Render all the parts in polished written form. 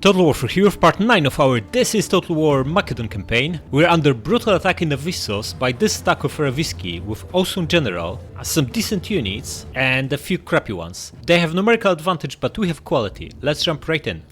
Total War for Hero Part 9 of our This is Total War Macedon campaign. We're under brutal attack in Navissos by this stack of Ravisky with awesome general, some decent units and a few crappy ones. They have numerical advantage but we have quality. Let's jump right in.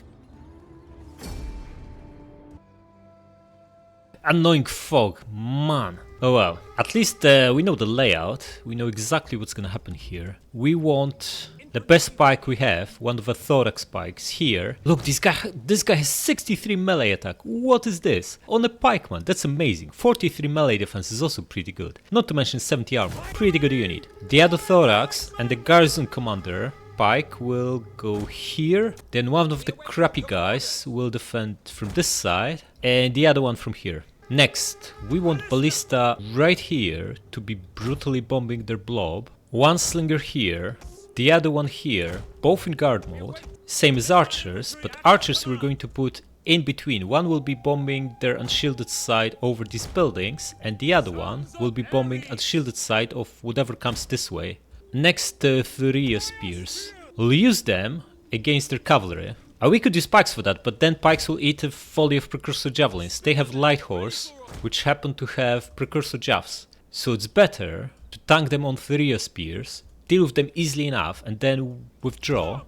Annoying fog, man. Oh well, at least we know the layout, we know exactly what's gonna happen here. We want the best spike we have, one of the thorax spikes here. Look, this guy has 63 melee attack. What is this? On a pikeman, that's amazing. 43 melee defense is also pretty good. Not to mention 70 armor, pretty good unit. The other thorax and the garrison commander pike will go here. Then one of the crappy guys will defend from this side and the other one from here. Next, we want ballista right here to be brutally bombing their blob. One slinger here. The other one here, both in guard mode, same as archers, but archers we're going to put in between. One will be bombing their unshielded side over these buildings, and the other one will be bombing unshielded side of whatever comes this way. Next, Thuria spears. We'll use them against their cavalry. We could use pikes for that, but then pikes will eat a volley of precursor javelins. They have light horse, which happen to have precursor javs. So it's better to tank them on Thuria spears, deal with them easily enough and then withdraw,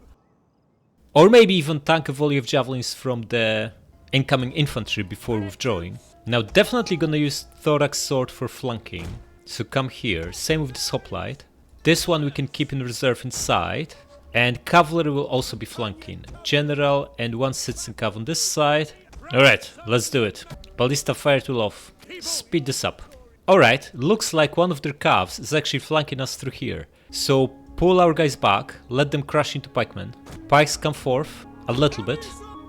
or maybe even tank a volley of javelins from the incoming infantry before withdrawing. Now definitely gonna use thorax sword for flanking, so come here, same with this hoplite. This one we can keep in reserve inside, and cavalry will also be flanking. General and one citizen cav on this side. Alright, let's do it. Ballista fire tool off, speed this up. Alright, looks like one of their cavs is actually flanking us through here. So pull our guys back, let them crash into pikemen. Pikes come forth a little bit.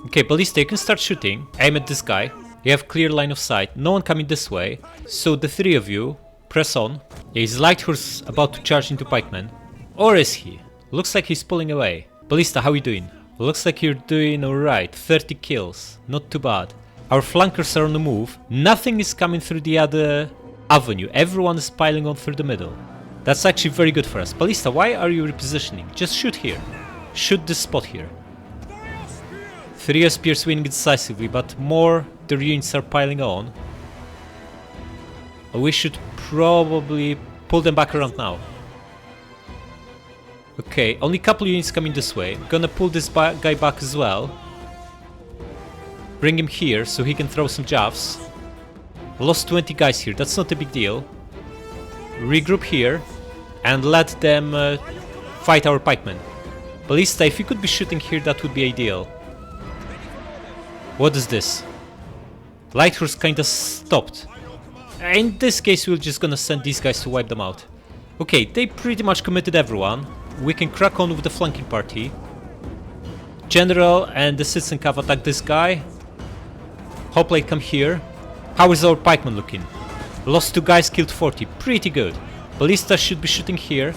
Okay, ballista, you can start shooting. Aim at this guy. You have clear line of sight. No one coming this way. So the three of you press on. Yeah, his light horse about to charge into pikemen. Or is he? Looks like he's pulling away. Ballista, how are you doing? Looks like you're doing alright. 30 kills. Not too bad. Our flankers are on the move. Nothing is coming through the other avenue. Everyone is piling on through the middle. That's actually very good for us. Ballista, why are you repositioning? Just shoot here. Shoot this spot here. Three spears winning decisively, but more their units are piling on. We should probably pull them back around now. Okay, only a couple units coming this way. Gonna pull this guy back as well. Bring him here so he can throw some javs. Lost 20 guys here, that's not a big deal. Regroup here and let them fight our pikemen. Ballista, if you could be shooting here, that would be ideal. What is this? Light horse kinda stopped. In this case, we're just gonna send these guys to wipe them out. Okay, they pretty much committed everyone. We can crack on with the flanking party. General and the citizen cav attack this guy. Hoplite, come here. How is our pikeman looking? Lost 2 guys, killed 40. Pretty good. Ballista should be shooting here.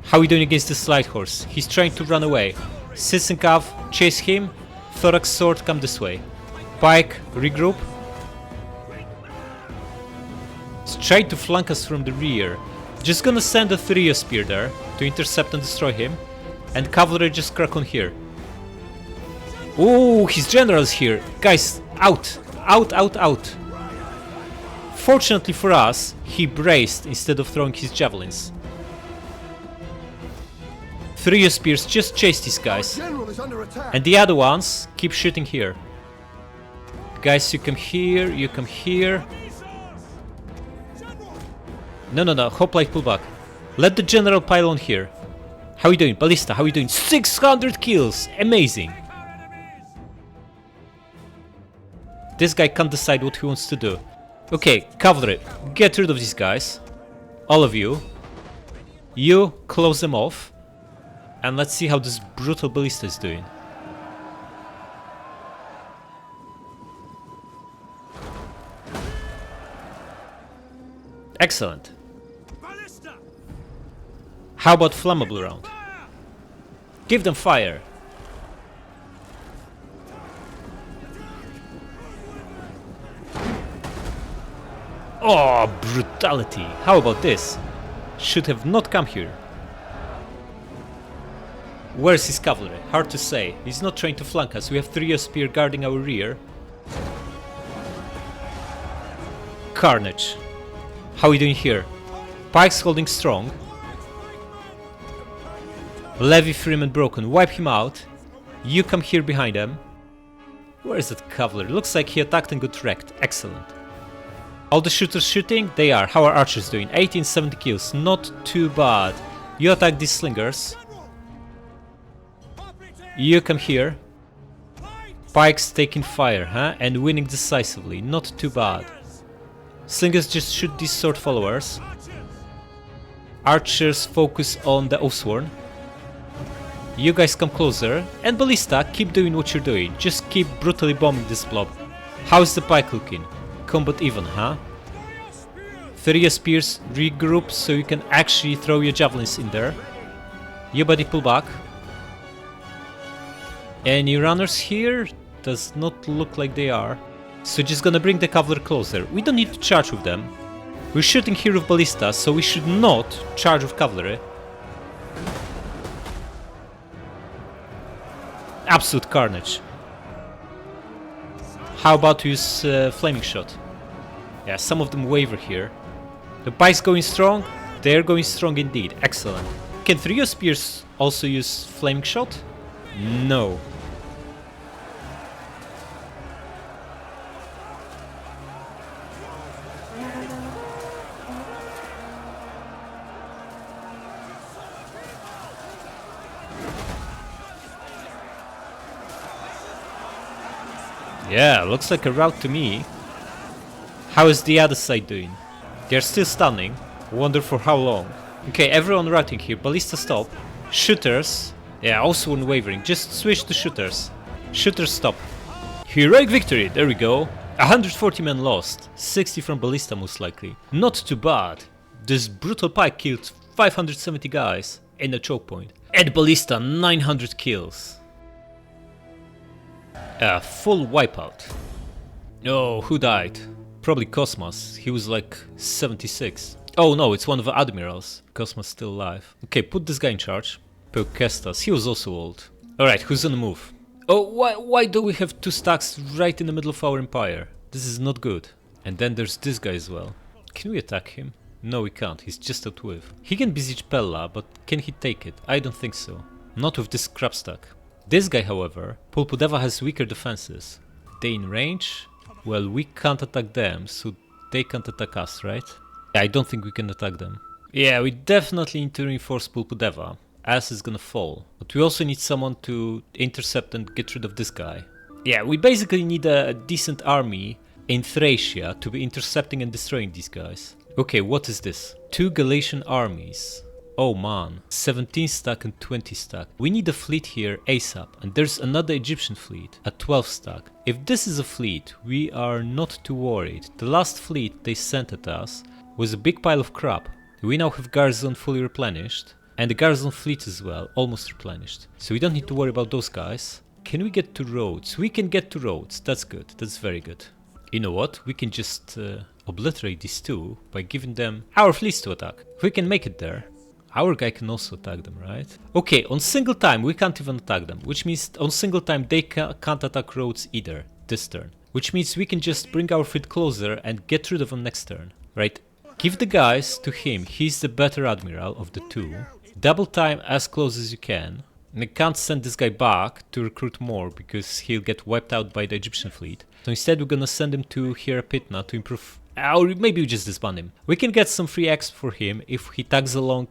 How are we doing against this light horse? He's trying to run away. Citizen cav, chase him. Thorax sword, come this way. Pike, regroup. He's trying to flank us from the rear. Just gonna send a Thuria spear there to intercept and destroy him. And cavalry just crack on here. Oh, his general's here. Guys, out. Out, out, out. Fortunately for us, he braced instead of throwing his javelins. Three spears just chase these guys. And the other ones keep shooting here. Guys, you come here, you come here. No, hoplite, pull back. Let the general pile on here. How are you doing? Ballista, how are you doing? 600 kills! Amazing! This guy can't decide what he wants to do. Okay, cavalry, get rid of these guys. All of you. You close them off. And let's see how this brutal ballista is doing. Excellent. How about flammable round? Give them fire. Oh, brutality. How about this? Should have not come here. Where's his cavalry? Hard to say. He's not trying to flank us. We have 3 spear guarding our rear. Carnage. How are we doing here? Pikes holding strong. Levy Freeman broken. Wipe him out. You come here behind him. Where is that cavalry? Looks like he attacked and got wrecked. Excellent. All the shooters shooting? They are. How are archers doing? 1870 kills. Not too bad. You attack these slingers. You come here. Pikes taking fire, huh? And winning decisively. Not too bad. Slingers just shoot these sword followers. Archers focus on the Oathsworn. You guys come closer. And Ballista, keep doing what you're doing. Just keep brutally bombing this blob. How's the pike looking? Combat even, huh? 3 spears, regroup so you can actually throw your javelins in there. You buddy pull back. Any runners here? Does not look like they are. So just gonna bring the cavalry closer. We don't need to charge with them. We're shooting here with ballistas, so we should not charge with cavalry. Absolute carnage. How about to use flaming shot? Yeah, some of them waver here. The pikes going strong? They're going strong indeed. Excellent. Can 3 spears also use flaming shot? No. Yeah, looks like a rout to me. How is the other side doing? They're still stunning. Wonder for how long. Okay, everyone routing here. Ballista stop. Shooters. Yeah, also unwavering. Just switch to shooters. Shooters stop. Heroic victory. There we go. 140 men lost. 60 from Ballista most likely. Not too bad. This brutal pike killed 570 guys in a choke point. And Ballista 900 kills. Full wipeout. Oh, who died? Probably Cosmas. He was like 76. Oh no, it's one of the admirals. Cosmas still alive. Okay, put this guy in charge. Pelkestas. He was also old. Alright, who's on the move? Oh, why do we have 2 stacks right in the middle of our empire? This is not good. And then there's this guy as well. Can we attack him? No, we can't. He's just out with. He can besiege Pella, but can he take it? I don't think so. Not with this crap stack. This guy, however, Pulpudeva has weaker defenses. They in range? Well, we can't attack them, so they can't attack us, right? Yeah, I don't think we can attack them. Yeah, we definitely need to reinforce Pulpudeva, as is gonna fall. But we also need someone to intercept and get rid of this guy. Yeah, we basically need a decent army in Thracia to be intercepting and destroying these guys. Okay, what is this? 2 Galatian armies. Oh man, 17 stack and 20 stack. We need a fleet here ASAP, and there's another Egyptian fleet at 12 stack. If this is a fleet, we are not too worried. The last fleet they sent at us was a big pile of crap. We now have Garrison fully replenished, and the Garrison fleet as well, almost replenished. So we don't need to worry about those guys. Can we get to Rhodes? We can get to Rhodes, that's good, that's very good. You know what, we can just obliterate these 2 by giving them our fleets to attack. If we can make it there. Our guy can also attack them, right? Okay, on single time we can't even attack them, which means on single time they can't attack Rhodes either this turn. Which means we can just bring our fleet closer and get rid of them next turn, right? Give the guys to him, he's the better admiral of the 2. Double time as close as you can. And I can't send this guy back to recruit more because he'll get wiped out by the Egyptian fleet. So instead we're gonna send him to Hirapitna to improve, or maybe we just disband him. We can get some free exp for him if he tags along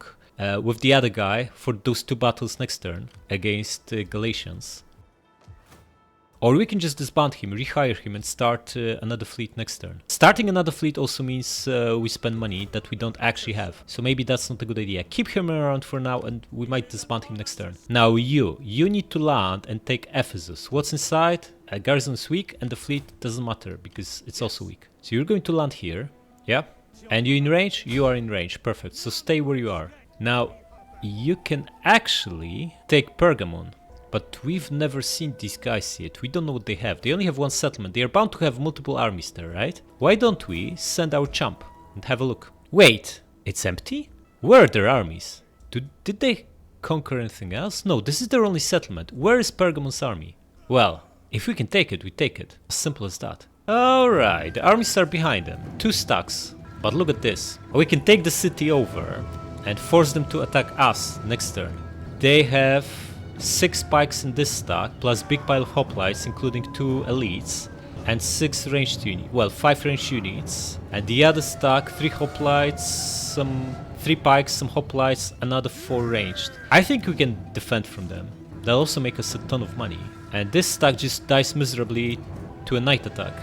with the other guy for those 2 battles next turn against Galatians. Or we can just disband him, rehire him and start another fleet next turn. Starting another fleet also means we spend money that we don't actually have. So maybe that's not a good idea. Keep him around for now and we might disband him next turn. Now you need to land and take Ephesus. What's inside? A garrison is weak and the fleet doesn't matter because it's also weak. So you're going to land here. Yeah. And you in range? You are in range. Perfect. So stay where you are. Now, you can actually take Pergamon, but we've never seen these guys yet. We don't know what they have. They only have 1 settlement. They are bound to have multiple armies there, right? Why don't we send our chump and have a look? Wait, it's empty? Where are their armies? Did they conquer anything else? No, this is their only settlement. Where is Pergamon's army? Well, if we can take it, we take it. As simple as that. Alright, the armies are behind them. 2 stacks. But look at this. We can take the city over and force them to attack us next turn. They have 6 pikes in this stack, plus big pile of hoplites, including 2 elites, and 6 ranged units. Well, 5 ranged units. And the other stack, 3 hoplites, some 3 pikes, some hoplites, another 4 ranged. I think we can defend from them. They'll also make us a ton of money. And this stack just dies miserably to a night attack.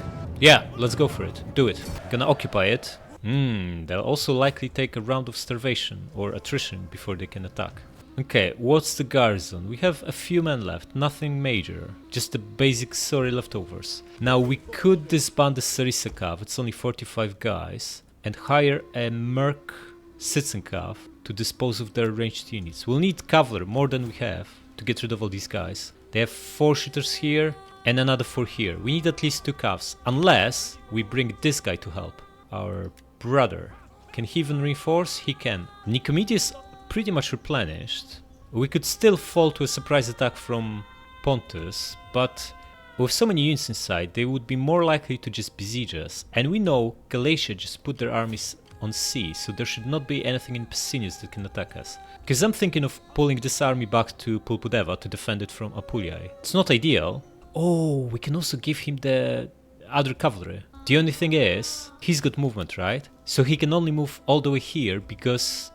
Yeah, let's go for it. Do it. Gonna occupy it. They'll also likely take a round of starvation or attrition before they can attack. Okay, what's the garrison? We have a few men left, nothing major, just the basic sorry leftovers. Now we could disband the Sarissa Cav, it's only 45 guys, and hire a Merc Citizen Cav to dispose of their ranged units. We'll need cavalry, more than we have, to get rid of all these guys. They have 4 shooters here and another 4 here. We need at least 2 Cavs, unless we bring this guy to help, our brother. Can he even reinforce? He can. Nicomedia is pretty much replenished. We could still fall to a surprise attack from Pontus, but with so many units inside, they would be more likely to just besiege us. And we know Galatia just put their armies on sea, so there should not be anything in Pessinus that can attack us. Because I'm thinking of pulling this army back to Pulpudeva to defend it from Apuliae. It's not ideal. Oh, we can also give him the other cavalry. The only thing is, he's got movement, right? So he can only move all the way here because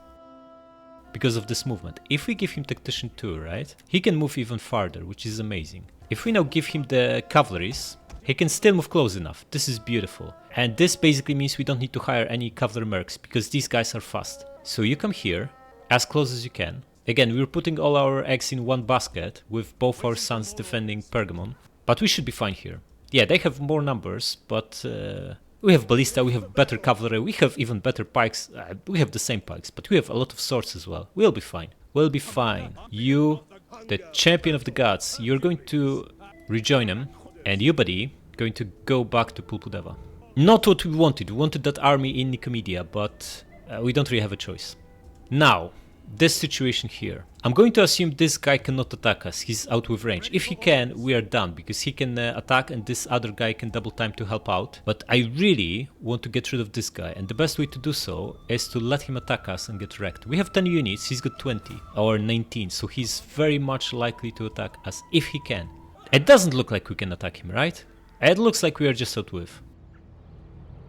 of this movement. If we give him Tactician 2, right? He can move even farther, which is amazing. If we now give him the cavalries, he can still move close enough. This is beautiful. And this basically means we don't need to hire any cavalry mercs, because these guys are fast. So you come here, as close as you can. Again, we're putting all our eggs in one basket, with both our sons defending Pergamon. But we should be fine here. Yeah, they have more numbers, but we have ballista, we have better cavalry, we have even better pikes. We have the same pikes, but we have a lot of swords as well. We'll be fine. We'll be fine. You, the champion of the gods, you're going to rejoin them, and you, buddy, going to go back to Pulpudeva. Not what we wanted. We wanted that army in Nicomedia, but we don't really have a choice. Now, this situation here. I'm going to assume this guy cannot attack us, he's out with range. If he can, we are done, because he can attack and this other guy can double time to help out. But I really want to get rid of this guy, and the best way to do so is to let him attack us and get wrecked. We have 10 units, he's got 20, or 19, so he's very much likely to attack us if he can. It doesn't look like we can attack him, right? It looks like we are just out with.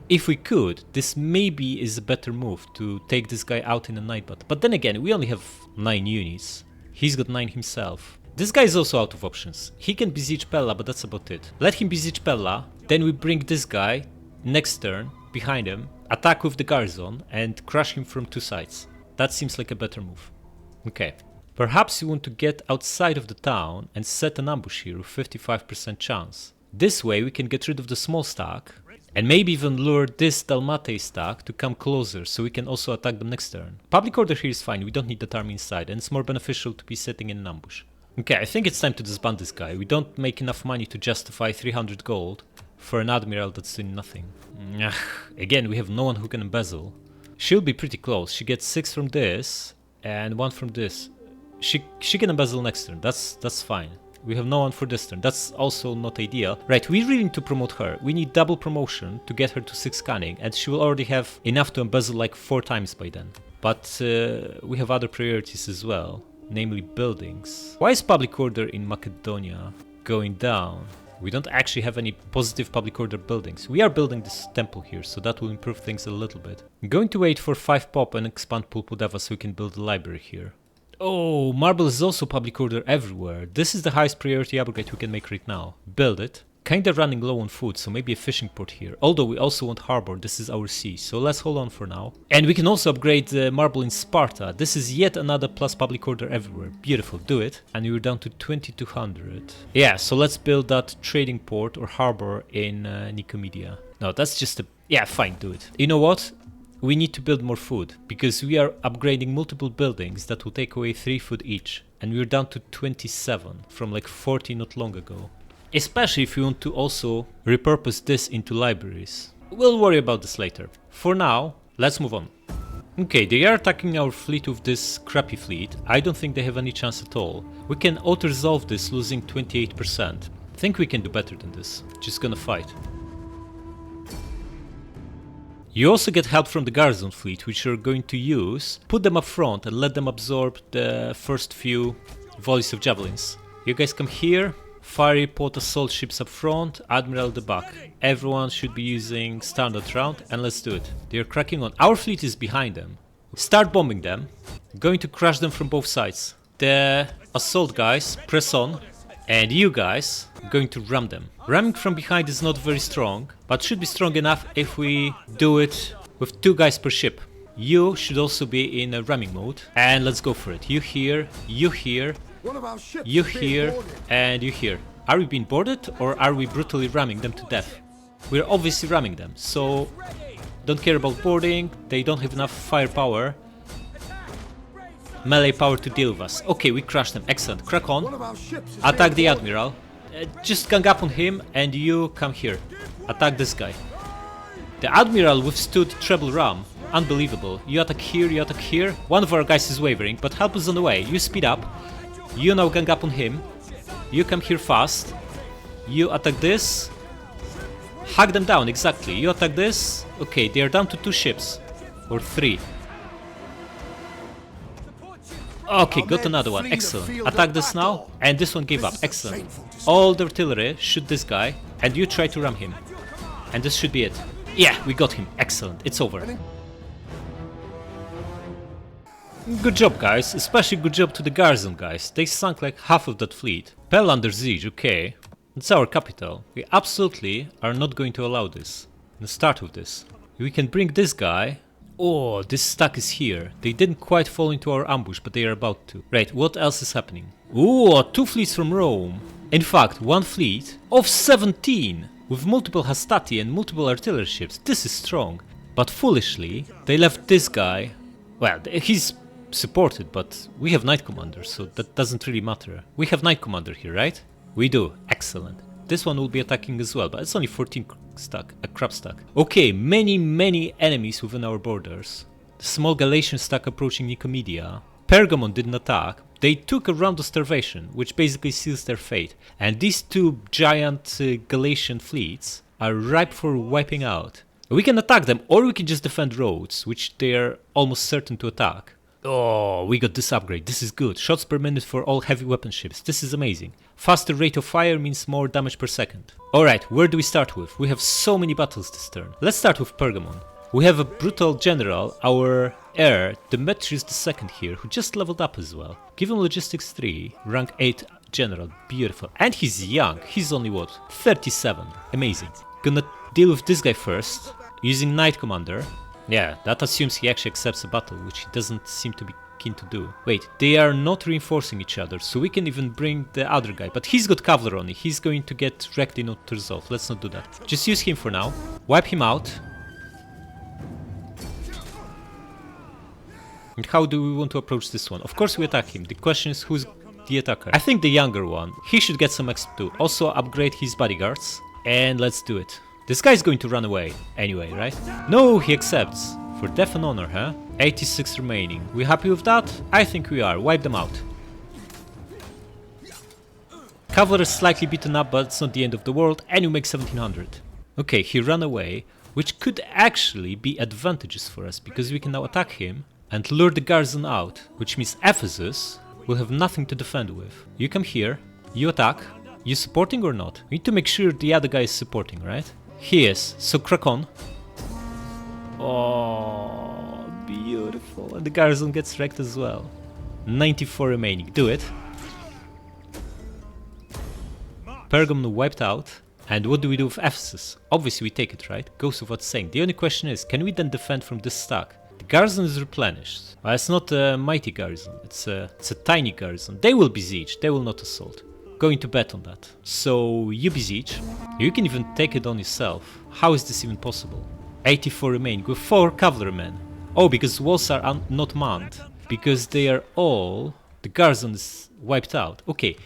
If we could, this maybe is a better move to take this guy out in a night battle. But then again, we only have 9 units. He's got 9 himself. This guy is also out of options. He can besiege Pella, but that's about it. Let him besiege Pella, then we bring this guy next turn behind him, attack with the garrison, and crush him from 2 sides. That seems like a better move. Okay. Perhaps you want to get outside of the town and set an ambush here with 55% chance. This way we can get rid of the small stack, and maybe even lure this Dalmate stack to come closer so we can also attack them next turn. Public order here is fine, we don't need that army inside, and it's more beneficial to be sitting in an ambush. Okay, I think it's time to disband this guy. We don't make enough money to justify 300 gold for an admiral that's doing nothing. Again, we have no one who can embezzle. She'll be pretty close. She gets 6 from this and 1 from this. She can embezzle next turn, that's fine. We have no one for this turn, that's also not ideal. Right, we really need to promote her. We need double promotion to get her to 6 cunning, and she will already have enough to embezzle like 4 times by then. But we have other priorities as well, namely buildings. Why is public order in Macedonia going down? We don't actually have any positive public order buildings. We are building this temple here, so that will improve things a little bit. I'm going to wait for 5 pop and expand Pulpudeva so we can build a library here. Oh, marble is also public order everywhere. This is the highest priority upgrade we can make right now. Build it. Kinda running low on food, so maybe a fishing port here. Although we also want harbor, this is our sea, so let's hold on for now. And we can also upgrade the marble in Sparta. This is yet another plus public order everywhere. Beautiful, do it. And we're down to 2200. Yeah, so let's build that trading port or harbor in Nicomedia. No, that's just a... Yeah, fine, do it. You know what? We need to build more food, because we are upgrading multiple buildings that will take away 3 food each. And we're down to 27 from like 40 not long ago. Especially if we want to also repurpose this into libraries. We'll worry about this later. For now, let's move on. Okay, they are attacking our fleet with this crappy fleet. I don't think they have any chance at all. We can auto-resolve this, losing 28%. I think we can do better than this. Just gonna fight. You also get help from the garrison fleet, which you're going to use. Put them up front and let them absorb the first few volleys of javelins. You guys come here. Fiery pot assault ships up front, Admiral at the back. Everyone should be using standard round, and let's do it. They're cracking on. Our fleet is behind them. Start bombing them. Going to crush them from both sides. The assault guys, press on. And you guys, going to ram them. Ramming from behind is not very strong, but should be strong enough if we do it with 2 guys per ship. You should also be in a ramming mode. And let's go for it. You here, you here. You here, and you here. Are we being boarded, or are we brutally ramming them to death? We're obviously ramming them, so don't care about boarding. They don't have enough firepower, melee power to deal with us. Okay, we crushed them. Excellent. Crack on. Attack the Admiral. Just gang up on him, and you come here. Attack this guy. The Admiral withstood treble ram. Unbelievable. You attack here, you attack here. One of our guys is wavering, but help is on the way. You speed up. You now gang up on him. You come here fast. You attack this. Hack them down, exactly. You attack this. Okay, they are down to 2 ships. Or 3. Okay, got another one. Excellent. Attack this now. And this one gave up. Excellent. All the artillery, shoot this guy. And you try to ram him. And this should be it. Yeah, we got him. Excellent. It's over. Good job, guys, especially good job to the garrison guys. They sunk like half of that fleet. Pella under siege, okay. It's our capital. We absolutely are not going to allow this. Let's start with this. We can bring this guy. Oh, this stack is here. They didn't quite fall into our ambush, but they are about to. Right, what else is happening? Ooh, 2 fleets from Rome. In fact, 1 fleet of 17 with multiple hastati and multiple artillery ships. This is strong. But foolishly, they left this guy. Well, he's supported, but we have Knight Commander, so that doesn't really matter. We have Knight Commander here, right? We do. Excellent. This one will be attacking as well, but it's only 14 stack, a crab stack. Okay, many enemies within our borders. The small Galatian stack approaching Nicomedia. Pergamon didn't attack. They took a round of starvation, which basically seals their fate. And these 2 giant Galatian fleets are ripe for wiping out. We can attack them, or we can just defend roads, which they are almost certain to attack. Oh, we got this upgrade. This is good. Shots per minute for all heavy weapon ships. This is amazing. Faster rate of fire means more damage per second. Alright, where do we start with? We have so many battles this turn. Let's start with Pergamon. We have a brutal general, our heir, Demetrius II here, who just leveled up as well. Give him logistics 3, rank 8 general. Beautiful. And he's young. He's only what? 37. Amazing. Gonna deal with this guy first, using Knight Commander. Yeah, that assumes he actually accepts a battle, which he doesn't seem to be keen to do. Wait, they are not reinforcing each other, so we can even bring the other guy. But he's got cavalry on it. He's going to get wrecked in auto resolve. Let's not do that. Just use him for now. Wipe him out. And how do we want to approach this one? Of course we attack him. The question is who's the attacker. I think the younger one. He should get some XP too. Also upgrade his bodyguards. And let's do it. This guy's going to run away anyway, right? No, he accepts. For death and honor, huh? 86 remaining. We happy with that? I think we are. Wipe them out. Cavalry is slightly beaten up, but it's not the end of the world, and you make 1700. Okay, he ran away, which could actually be advantageous for us, because we can now attack him and lure the garrison out, which means Ephesus will have nothing to defend with. You come here, you attack. You supporting or not? We need to make sure the other guy is supporting, right? He is, so crack on. Oh, beautiful. And the garrison gets wrecked as well. 94 remaining. Do it. Pergamon wiped out. And what do we do with Ephesus? Obviously we take it, right? Goes without saying. The only question is, can we then defend from this stack? The garrison is replenished. Well, it's not a mighty garrison. It's a tiny garrison. They will besiege. They will not assault. Going to bet on that. So you besiege. You can even take it on yourself. How is this even possible? 84 remaining with 4 cavalrymen. Oh, because walls are not manned. Because they are all... The garrison is wiped out. Okay,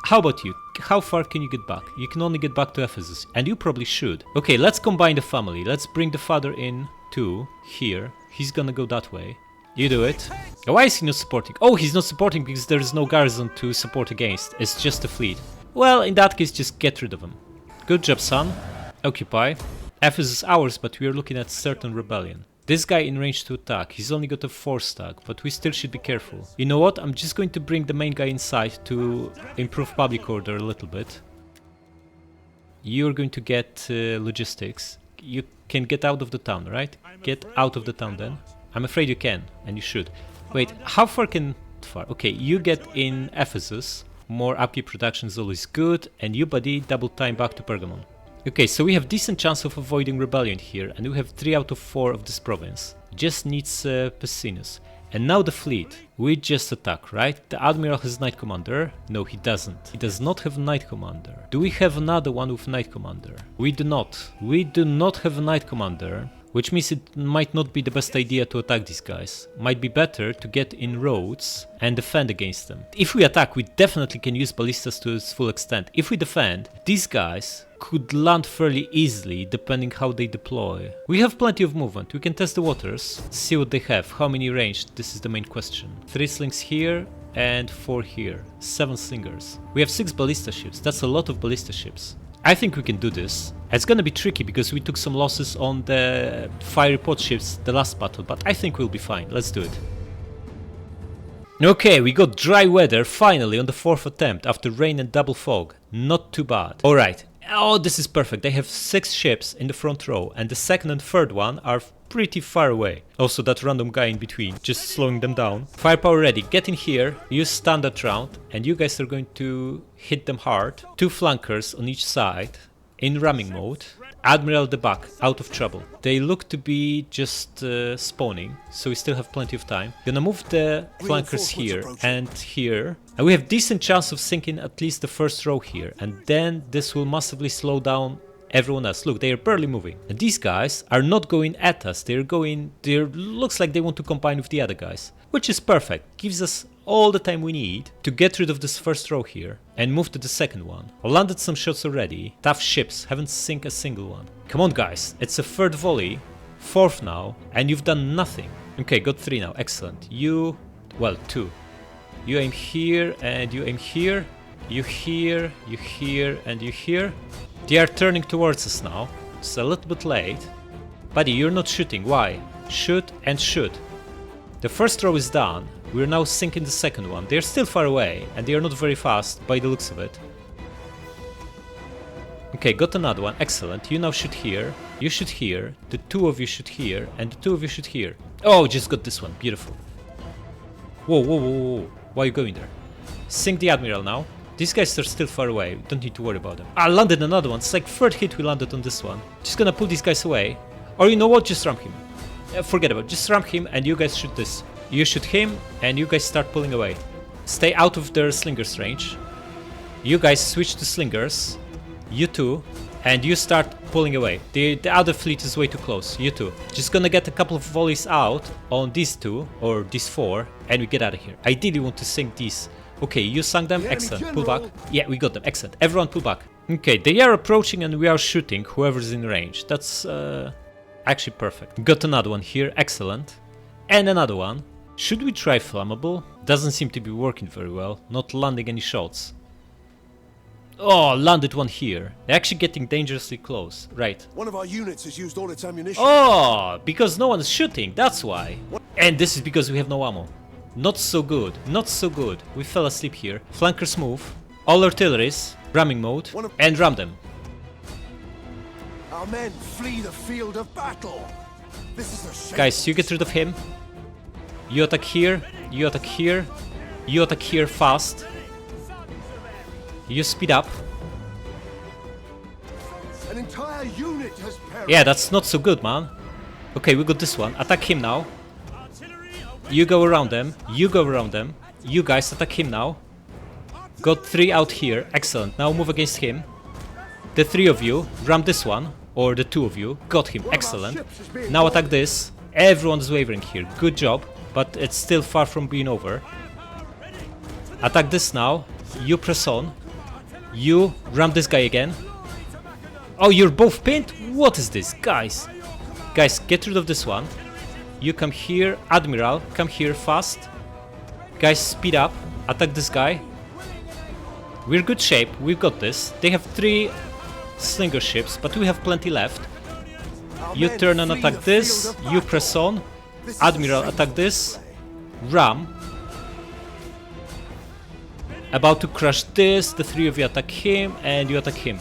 how about you? How far can you get back? You can only get back to Ephesus. And you probably should. Okay, let's combine the family. Let's bring the father in too. Here. He's gonna go that way. You do it. Oh, why is he not supporting? Oh, he's not supporting because there is no garrison to support against. It's just a fleet. Well, in that case, just get rid of him. Good job, son. Occupy. Ephesus is ours, but we are looking at certain rebellion. This guy in range to attack. He's only got a 4 stack, but we still should be careful. You know what? I'm just going to bring the main guy inside to improve public order a little bit. You're going to get logistics. You can get out of the town, right? Get out of the town then. I'm afraid you can, and you should. Wait, how far can... far? Okay, you get in Ephesus. More upkeep production is always good. And you, buddy, double time back to Pergamon. Okay, so we have decent chance of avoiding rebellion here. And we have 3 out of 4 of this province. Just needs Pessinus. And now the fleet. We just attack, right? The Admiral has Knight Commander. No, he doesn't. He does not have Knight Commander. Do we have another one with Knight Commander? We do not. We do not have a Knight Commander. Which means it might not be the best idea to attack these guys. Might be better to get in roads and defend against them. If we attack, we definitely can use ballistas to its full extent. If we defend, these guys could land fairly easily depending how they deploy. We have plenty of movement. We can test the waters, see what they have, how many range. This is the main question. 3 slings here and 4 here. 7 slingers. We have 6 ballista ships. That's a lot of ballista ships. I think we can do this. It's gonna be tricky because we took some losses on the fiery pod ships the last battle, but I think we'll be fine. Let's do it. Okay, we got dry weather finally on the 4th attempt after rain and double fog. Not too bad. Alright. Oh, this is perfect. They have 6 ships in the front row and the second and third one are pretty far away. Also that random guy in between, just slowing them down. Firepower ready. Get in here, use standard round, and you guys are going to hit them hard. 2 flankers on each side, in ramming mode. Admiral at the back, out of trouble. They look to be just spawning, so we still have plenty of time. Gonna move the flankers here and here. And we have decent chance of sinking at least the first row here. And then this will massively slow down everyone else. Look, they are barely moving. And these guys are not going at us. Looks like they want to combine with the other guys. Which is perfect. Gives us all the time we need to get rid of this first row here and move to the second one. I landed some shots already. Tough ships, haven't sunk a single one. Come on guys, it's a 3rd volley, 4th now, and you've done nothing. Okay, got 3 now, excellent. Well, 2. You aim here and you aim here. You here, you here, and you here. They are turning towards us now. It's a little bit late. Buddy, you're not shooting. Why? Shoot and shoot. The first row is done. We're now sinking the second one. They're still far away, and they are not very fast by the looks of it. Okay, got another one. Excellent. You now shoot here. You shoot here. The 2 of you shoot here, and the 2 of you shoot here. Oh, just got this one. Beautiful. Whoa, whoa, whoa, whoa. Why are you going there? Sink the Admiral now. These guys are still far away. Don't need to worry about them. I landed another one. It's like 3rd hit we landed on this one. Just gonna pull these guys away. Or you know what? Just ram him. Forget about it. Just ram him and you guys shoot this. You shoot him and you guys start pulling away. Stay out of their slingers range. You guys switch to slingers. You too. And you start pulling away. The other fleet is way too close. You too. Just gonna get a couple of volleys out on these 2 or these 4 and we get out of here. Ideally want to sink these. Okay, you sunk them. Excellent. Pull back. Yeah, we got them. Excellent. Everyone pull back. Okay, they are approaching and we are shooting whoever's in range. That's actually perfect. Got another one here. Excellent. And another one. Should we try flammable? Doesn't seem to be working very well. Not landing any shots. Oh, landed one here. They're actually getting dangerously close. Right. One of our units has used all its ammunition. Oh, because no one's shooting. That's why. And this is because we have no ammo. Not so good. Not so good. We fell asleep here. Flankers move. All artilleries. Ramming mode. And ram them. Our men flee the field of battle. This is a shame. Guys, you get rid of him. You attack here. You attack here. You attack here fast. You speed up. An entire unit has perished. Yeah, that's not so good, man. Okay, we got this one. Attack him now. You go around them. You go around them. You guys attack him now. Got 3 out here. Excellent. Now move against him. The 3 of you. Ram this one. Or the 2 of you. Got him. Excellent. Now attack this. Everyone's wavering here. Good job. But it's still far from being over. Attack this now. You press on. You ram this guy again. Oh, you're both pinned? What is this? Guys. Guys, get rid of this one. You come here. Admiral, come here fast. Guys, speed up. Attack this guy. We're good shape. We've got this. They have 3 slinger ships, but we have plenty left. You turn and attack this. You press on. Admiral, attack this. Ram. About to crush this. The 3 of you attack him, and you attack him.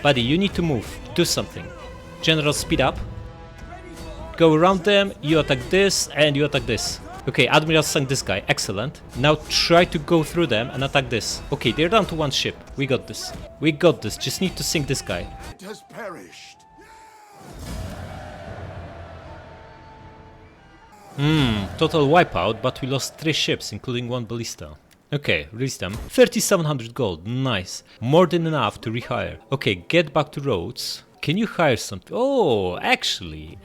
Buddy, you need to move. Do something. General, speed up. Go around them. You attack this, and you attack this. Okay, Admiral sunk this guy. Excellent. Now try to go through them and attack this. Okay, they're down to 1 ship. We got this. We got this. Just need to sink this guy. It has perished. Total wipeout, but we lost 3 ships, including 1 ballista. Okay, release them. 3700 gold. Nice. More than enough to rehire. Okay, get back to Rhodes. Can you hire something? Oh, actually,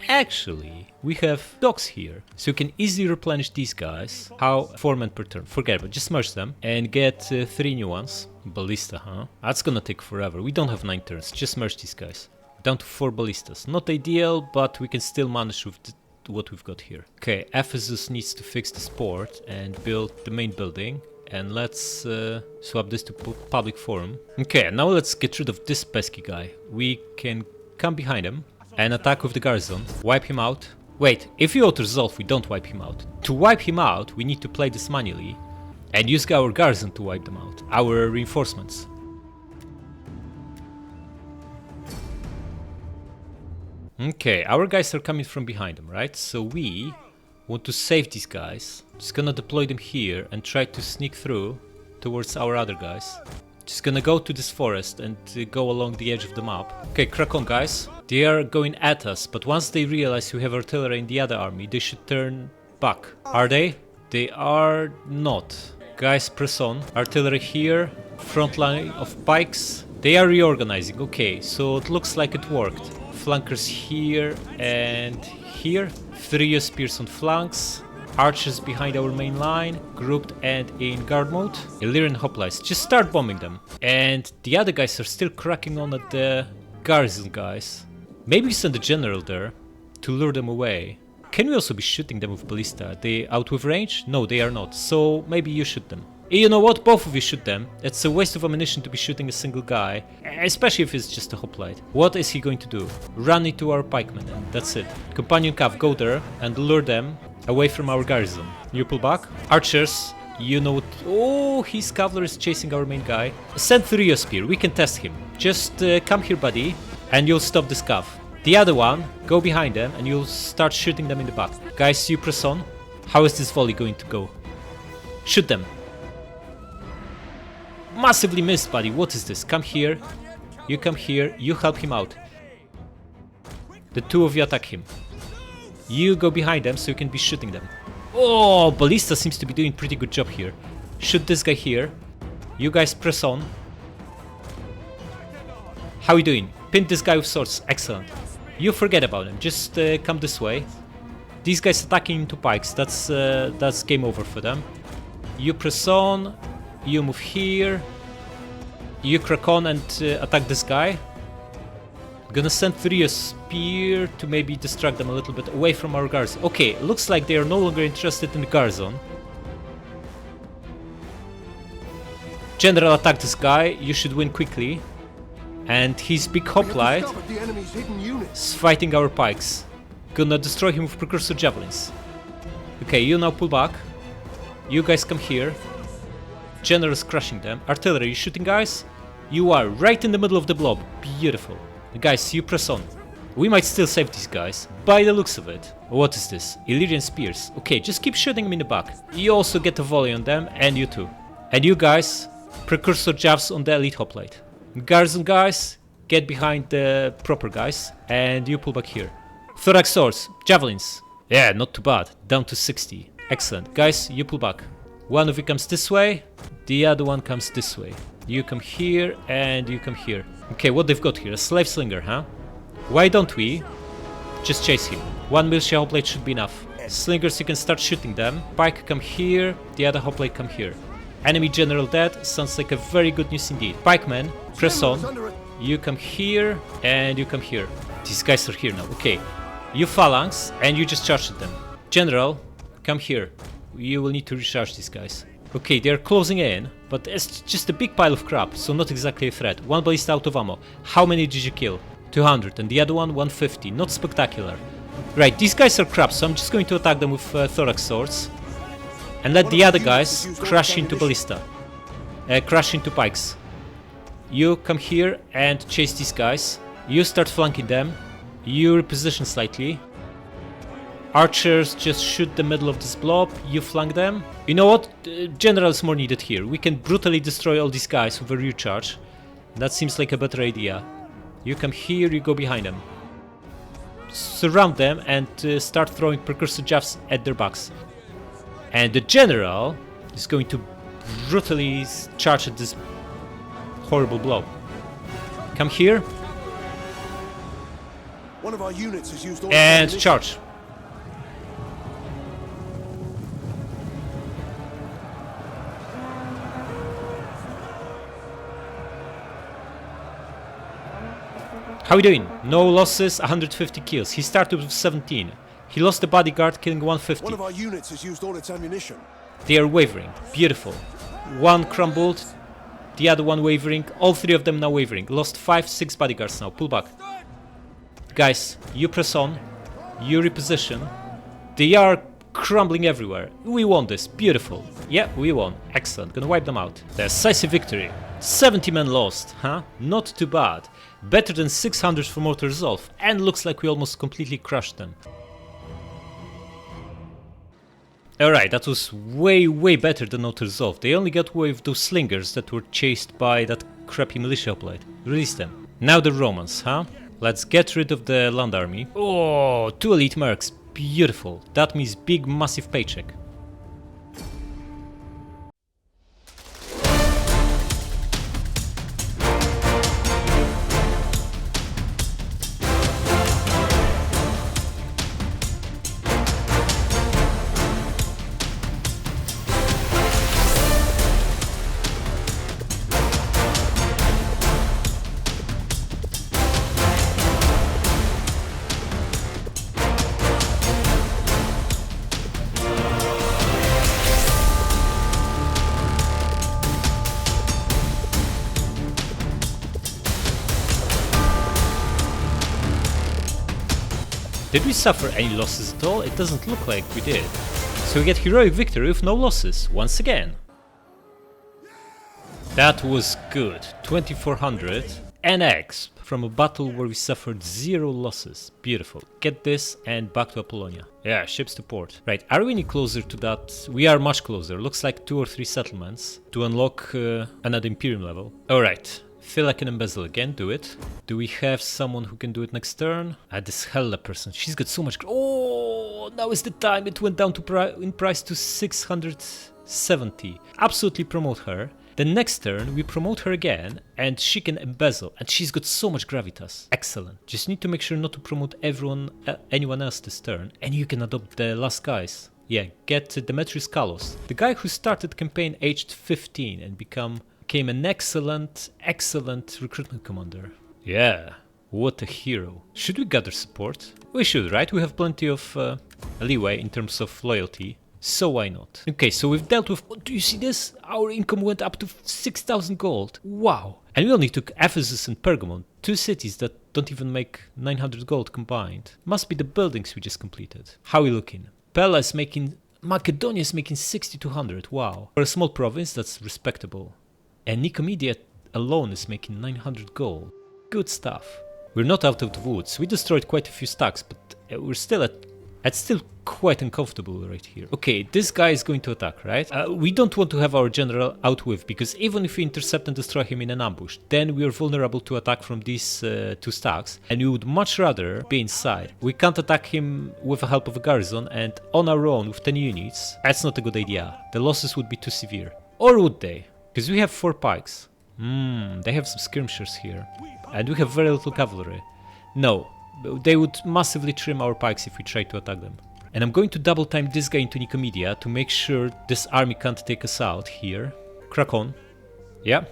we have docks here. So you can easily replenish these guys. How? 4 men per turn. Forget it, just merge them and get 3 new ones. Ballista, huh? That's gonna take forever. We don't have 9 turns. Just merge these guys. Down to 4 ballistas. Not ideal, but we can still manage with what we've got here. Okay, Ephesus needs to fix this port and build the main building. And let's swap this to public forum. Okay, now let's get rid of this pesky guy. We can come behind him and attack with the garrison. Wipe him out. Wait, if we auto-resolve, we don't wipe him out. To wipe him out, we need to play this manually and use our garrison to wipe them out. Our reinforcements. Okay, our guys are coming from behind them, right? So we want to save these guys. Just gonna deploy them here and try to sneak through towards our other guys. Just gonna go to this forest and go along the edge of the map. Okay, crack on, guys. They are going at us, but once they realize we have artillery in the other army, they should turn back. Are they? They are not. Guys, press on. Artillery here. Front line of pikes. They are reorganizing. Okay, so it looks like it worked. Flankers here and here. 3 spears on flanks. Archers behind our main line, grouped and in guard mode. Illyrian hoplites, just start bombing them. And the other guys are still cracking on at the garrison guys. Maybe send a general there to lure them away. Can we also be shooting them with ballista? Are they out with range? No, they are not. So maybe you shoot them. You know what? Both of you shoot them. It's a waste of ammunition to be shooting a single guy, especially if it's just a hoplite. What is he going to do? Run into our pikemen and that's it. Companion Cav, go there and lure them away from our garrison. You pull back. Archers, you know what? Oh, his cavalry is chasing our main guy. Send Thurio Spear, we can test him. Just come here, buddy, and you'll stop this cav. The other one, go behind them and you'll start shooting them in the back. Guys, you press on. How is this volley going to go? Shoot them. Massively missed, buddy. What is this? Come here. You come here. You help him out. The 2 of you attack him. You go behind them so you can be shooting them. Oh, Ballista seems to be doing a pretty good job here. Shoot this guy here. You guys press on. How are you doing? Pin this guy with swords. Excellent. You forget about him. Just come this way. These guys attacking into pikes. That's game over for them. You press on. You move here. You crack on and attack this guy. Gonna send Thurio Spear to maybe distract them a little bit away from our garrison. Okay, looks like they are no longer interested in the garrison. General, attack this guy. You should win quickly. And his big hoplite is fighting our pikes. Gonna destroy him with precursor javelins. Okay, you now pull back. You guys come here. General is crushing them. Artillery, you shooting guys? You are right in the middle of the blob. Beautiful. Guys, you press on. We might still save these guys, by the looks of it. What is this? Illyrian spears. Okay, just keep shooting them in the back. You also get a volley on them, and you too. And you guys, precursor javs on the elite hoplite. Garrison guys, get behind the proper guys, and you pull back here. Thorax swords, javelins. Yeah, not too bad. Down to 60. Excellent. Guys, you pull back. One of you comes this way, the other one comes this way. You come here, and you come here. Okay, what they've got here? A slave slinger, huh? Why don't we just chase him? 1 militia hoplite should be enough. Slingers, you can start shooting them. Pike, come here, the other hoplite, come here. Enemy general dead, sounds like a very good news indeed. Pikemen, press on. You come here, and you come here. These guys are here now, okay. You phalanx, and you just charge at them. General, come here. You will need to recharge these guys. Okay, they're closing in, but it's just a big pile of crap, so not exactly a threat. One ballista out of ammo. How many did you kill? 200, and the other one 150. Not spectacular. Right, these guys are crap, so I'm just going to attack them with thorax swords. And let the other guys crash into ballista. Crash into pikes. You come here and chase these guys. You start flanking them. You reposition slightly. Archers just shoot the middle of this blob. You flank them. You know what? General is more needed here. We can brutally destroy all these guys with a rear charge. That seems like a better idea. You come here, you go behind them. Surround them and start throwing precursor jabs at their backs. And the general is going to brutally charge at this horrible blow. Come here. One of our units has used all And ammunition. charge. How are we doing? No losses, 150 kills. He started with 17. He lost the bodyguard, killing 150. One of our units has used all its ammunition. They are wavering. Beautiful. One crumbled, the other one wavering. All three of them now wavering. Lost 5-6 bodyguards now. Pull back. Guys, you press on. You reposition. They are crumbling everywhere. We won this. Beautiful. Yeah, we won. Excellent. Gonna wipe them out. Decisive victory. 70 men lost, huh? Not too bad. Better than 600 from Auto Resolve. And looks like we almost completely crushed them. Alright, that was way better than Auto Resolve. They only got away with those slingers that were chased by that crappy militia hoplite. Release them. Now the Romans, huh? Let's get rid of the land army. Oh, 2 elite mercs. Beautiful. That means big massive paycheck. Did we suffer any losses at all? It doesn't look like we did. So we get heroic victory with no losses, once again. That was good. 2400 NX from a battle where we suffered 0 losses. Beautiful. Get this and back to Apollonia. Yeah, ships to port. Right, are we any closer to that? We are much closer. Looks like 2 or 3 settlements to unlock another Imperium level. Alright. Feel I can embezzle again, do it. Do we have someone who can do it next turn? This Hella person, she's got so much... Oh, now is the time. It went down to in price to 670. Absolutely promote her. The next turn we promote her again and she can embezzle and she's got so much gravitas. Excellent. Just need to make sure not to promote anyone else this turn and you can adopt the last guys. Yeah, get Demetrius Kalos, the guy who started campaign aged 15 and became an excellent recruitment commander. Yeah, what a hero. Should we gather support? We should, right? We have plenty of leeway in terms of loyalty, so why not? Okay, so we've dealt with... Oh, do you see this? Our income went up to 6,000 gold. Wow. And we only took Ephesus and Pergamon, 2 cities that don't even make 900 gold combined. Must be the buildings we just completed. How are we looking? Pella is making... Macedonia is making 6,200. Wow. For a small province, that's respectable. And Nicomedia alone is making 900 gold. Good stuff. We're not out of the woods. We destroyed quite a few stacks, but we're still at still quite uncomfortable right here. Okay, this guy is going to attack, right? We don't want to have our general out with, because even if we intercept and destroy him in an ambush, then we are vulnerable to attack from these 2 stacks, and we would much rather be inside. We can't attack him with the help of a garrison, and on our own with 10 units, that's not a good idea. The losses would be too severe. Or would they? Because we have 4 pikes. They have some skirmishers here. And we have very little cavalry. No, they would massively trim our pikes if we try to attack them. And I'm going to double time this guy into Nicomedia to make sure this army can't take us out here. Crack on. Yeah.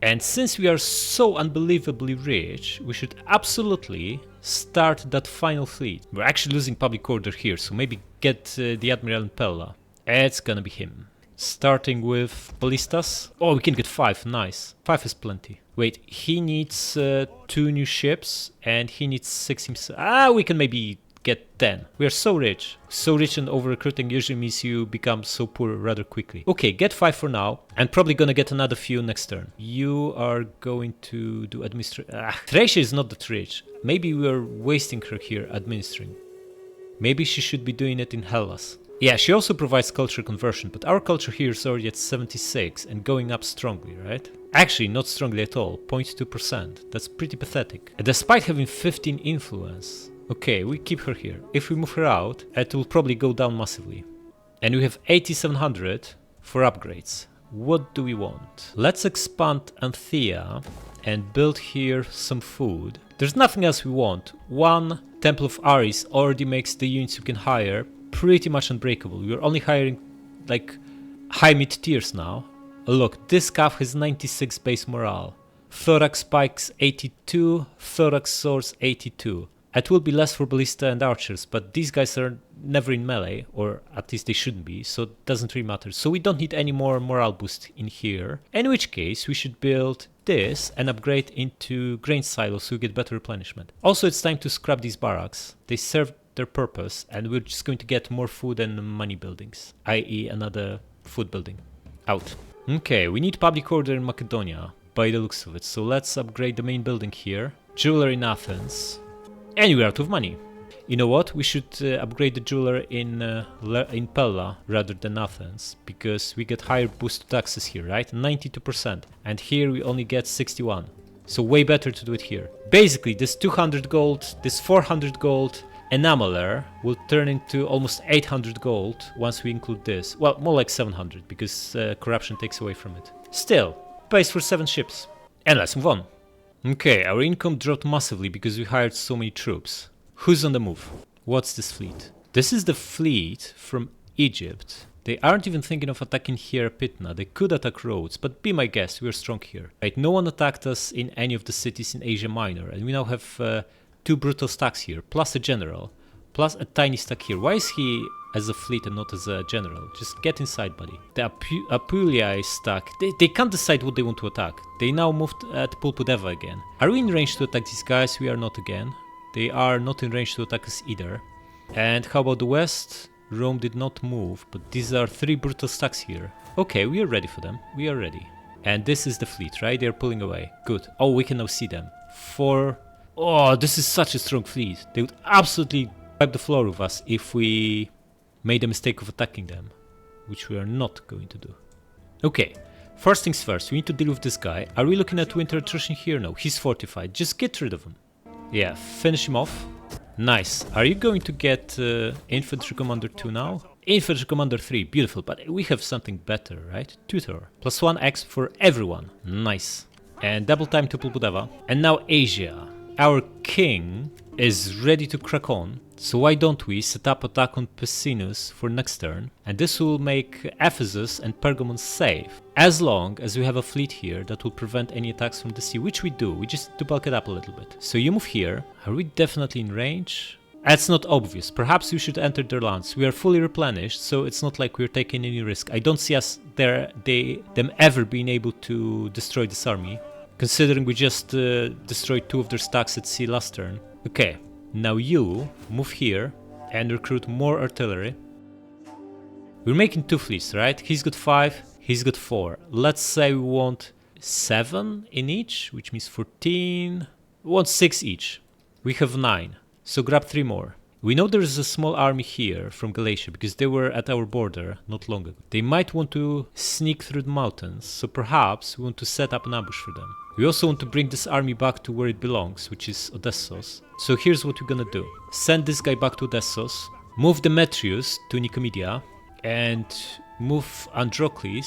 And since we are so unbelievably rich, we should absolutely start that final fleet. We're actually losing public order here, so maybe get the Admiral in Pella. It's gonna be him. Starting with ballistas. Oh, we can get 5, nice. 5 is plenty. Wait, he needs 2 new ships, and he needs 6 himself. Ah, we can maybe get 10. We are so rich. So rich and over-recruiting usually means you become so poor rather quickly. Okay, get 5 for now, and probably gonna get another few next turn. You are going to do Thracia is not that rich. Maybe we are wasting her here administering. Maybe she should be doing it in Hellas. Yeah, she also provides culture conversion, but our culture here is already at 76 and going up strongly, right? Actually, not strongly at all, 0.2%. That's pretty pathetic. And despite having 15 influence. Okay, we keep her here. If we move her out, it will probably go down massively. And we have 8700 for upgrades. What do we want? Let's expand Anthea and build here some food. There's nothing else we want. One Temple of Ares already makes the units you can hire pretty much unbreakable. We're only hiring like high mid tiers now. Look, this calf has 96 base morale. Thorax spikes 82, thorax swords 82. It will be less for ballista and archers, but these guys are never in melee, or at least they shouldn't be, so it doesn't really matter. So we don't need any more morale boost in here, in which case we should build this and upgrade into grain silos so we get better replenishment. Also, it's time to scrap these barracks. They serve their purpose, and we're just going to get more food and money buildings, i.e. another food building. Out. Okay, we need public order in Macedonia, by the looks of it, so let's upgrade the main building here. Jeweler in Athens. And we're out of money. You know what? We should upgrade the jeweler in Pella rather than Athens, because we get higher boost to taxes here, right? 92%. And here we only get 61. So way better to do it here. Basically, this 200 gold, this 400 gold enameler will turn into almost 800 gold once we include this. Well, more like 700, because corruption takes away from it. Still, pays for 7 ships. And let's move on. Okay, our income dropped massively because we hired so many troops. Who's on the move? What's this fleet? This is the fleet from Egypt. They aren't even thinking of attacking here Pitna. They could attack Rhodes, but be my guest, we are strong here. Right, no one attacked us in any of the cities in Asia Minor, and we now have 2 brutal stacks here, plus a general, plus a tiny stack here. Why is he as a fleet and not as a general? Just get inside, buddy. The Apulia is stuck. They can't decide what they want to attack. They now moved at Pulpudeva again. Are we in range to attack these guys? We are not again. They are not in range to attack us either. And how about the west? Rome did not move, but these are 3 brutal stacks here. Okay, we are ready for them. We are ready. And this is the fleet, right? They're pulling away. Good. Oh, we can now see them. 4... Oh, this is such a strong fleet. They would absolutely wipe the floor with us if we made the mistake of attacking them, which we are not going to do. Okay, first things first, we need to deal with this guy. Are we looking at winter attrition here? No, he's fortified. Just get rid of him. Yeah, finish him off. Nice. Are you going to get Infantry Commander 2 now? Infantry Commander 3, beautiful, but we have something better, right? Tutor. Plus 1x for everyone. Nice. And double time to Pulpudeva. And now Asia. Our king is ready to crack on, so why don't we set up attack on Pessinus for next turn, and this will make Ephesus and Pergamon safe, as long as we have a fleet here that will prevent any attacks from the sea, which we do. We just need to bulk it up a little bit. So you move here. Are we definitely in range? That's not obvious. Perhaps we should enter their lands. We are fully replenished, so it's not like we're taking any risk. I don't see us them ever being able to destroy this army, considering we just destroyed 2 of their stacks at sea last turn. Okay, now you move here and recruit more artillery. We're making 2 fleets, right? He's got 5, he's got 4. Let's say we want 7 in each, which means 14. We want 6 each. We have 9, so grab 3 more. We know there is a small army here from Galatia because they were at our border not long ago. They might want to sneak through the mountains, so perhaps we want to set up an ambush for them. We also want to bring this army back to where it belongs, which is Odessos. So here's what we're gonna do. Send this guy back to Odessos, move Demetrius to Nicomedia, and move Androcles